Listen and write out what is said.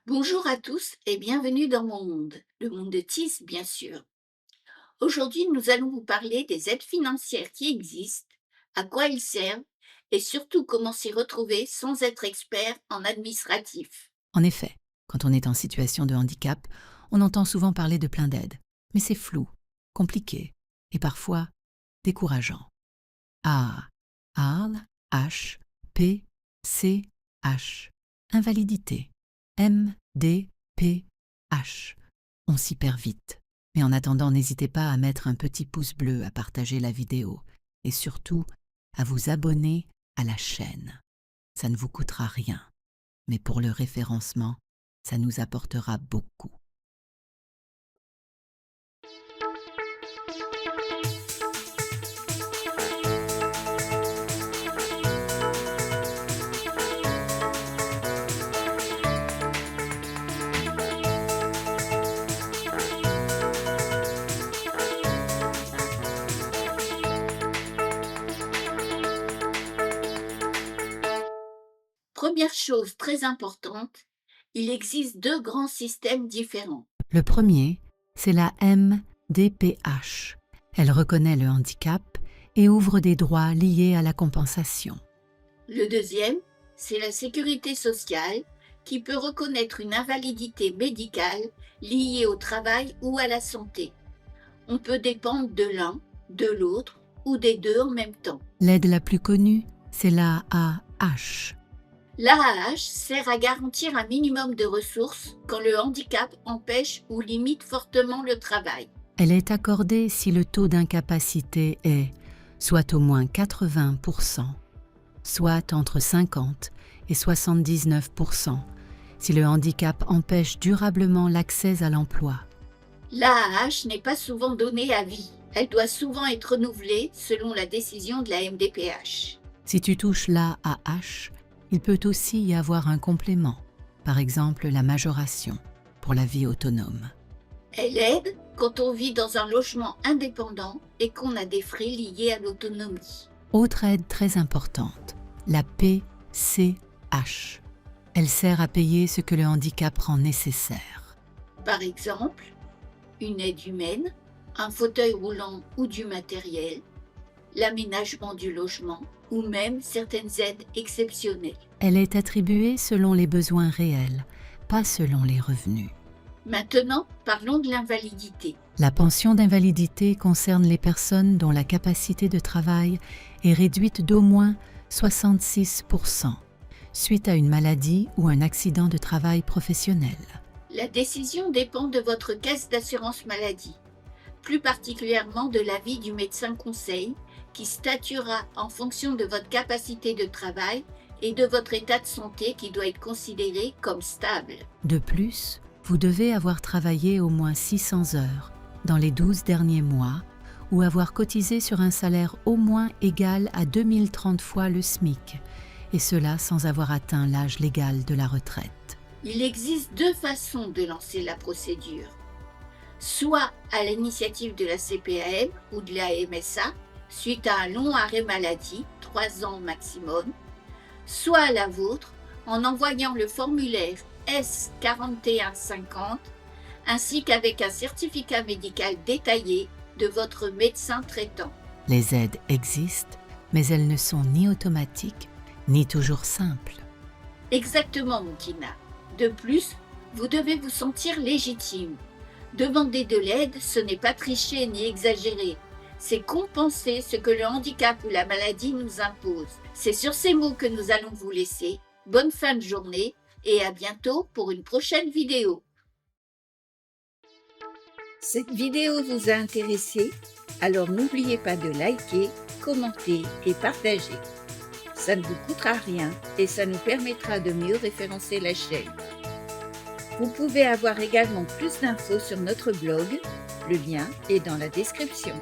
Bonjour à tous et bienvenue dans mon monde, le monde de Tis, bien sûr. Aujourd'hui, nous allons vous parler des aides financières qui existent, à quoi elles servent et surtout comment s'y retrouver sans être expert en administratif. En effet, quand on est en situation de handicap, on entend souvent parler de plein d'aides, mais c'est flou, compliqué et parfois décourageant. A, ARL, H, P, C, H, invalidité, M, D, P, H. On s'y perd vite, mais en attendant, n'hésitez pas à mettre un petit pouce bleu, à partager la vidéo et surtout à vous abonner à la chaîne. Ça ne vous coûtera rien, mais pour le référencement, ça nous apportera beaucoup. Première chose très importante, il existe deux grands systèmes différents. Le premier, c'est la MDPH. Elle reconnaît le handicap et ouvre des droits liés à la compensation. Le deuxième, c'est la sécurité sociale qui peut reconnaître une invalidité médicale liée au travail ou à la santé. On peut dépendre de l'un, de l'autre ou des deux en même temps. L'aide la plus connue, c'est la AH. L'AAH sert à garantir un minimum de ressources quand le handicap empêche ou limite fortement le travail. Elle est accordée si le taux d'incapacité est soit au moins 80%, soit entre 50 et 79%, si le handicap empêche durablement l'accès à l'emploi. L'AAH n'est pas souvent donnée à vie. Elle doit souvent être renouvelée selon la décision de la MDPH. Si tu touches l'AAH, il peut aussi y avoir un complément, par exemple la majoration pour la vie autonome. Elle aide quand on vit dans un logement indépendant et qu'on a des frais liés à l'autonomie. Autre aide très importante, la PCH. Elle sert à payer ce que le handicap rend nécessaire. Par exemple, une aide humaine, un fauteuil roulant ou du matériel, l'aménagement du logement ou même certaines aides exceptionnelles. Elle est attribuée selon les besoins réels, pas selon les revenus. Maintenant, parlons de l'invalidité. La pension d'invalidité concerne les personnes dont la capacité de travail est réduite d'au moins 66% suite à une maladie ou un accident de travail professionnel. La décision dépend de votre caisse d'assurance maladie, plus particulièrement de l'avis du médecin conseil qui statuera en fonction de votre capacité de travail et de votre état de santé qui doit être considéré comme stable. De plus, vous devez avoir travaillé au moins 600 heures dans les 12 derniers mois ou avoir cotisé sur un salaire au moins égal à 2030 fois le SMIC, et cela sans avoir atteint l'âge légal de la retraite. Il existe deux façons de lancer la procédure. Soit à l'initiative de la CPAM ou de la MSA, suite à un long arrêt maladie, 3 ans maximum, soit à la vôtre en envoyant le formulaire S4150 ainsi qu'avec un certificat médical détaillé de votre médecin traitant. Les aides existent, mais elles ne sont ni automatiques, ni toujours simples. Exactement, Moukina. De plus, vous devez vous sentir légitime. Demander de l'aide, ce n'est pas tricher ni exagérer. C'est compenser ce que le handicap ou la maladie nous impose. C'est sur ces mots que nous allons vous laisser. Bonne fin de journée et à bientôt pour une prochaine vidéo. Cette vidéo vous a intéressé? Alors n'oubliez pas de liker, commenter et partager. Ça ne vous coûtera rien et ça nous permettra de mieux référencer la chaîne. Vous pouvez avoir également plus d'infos sur notre blog, le lien est dans la description.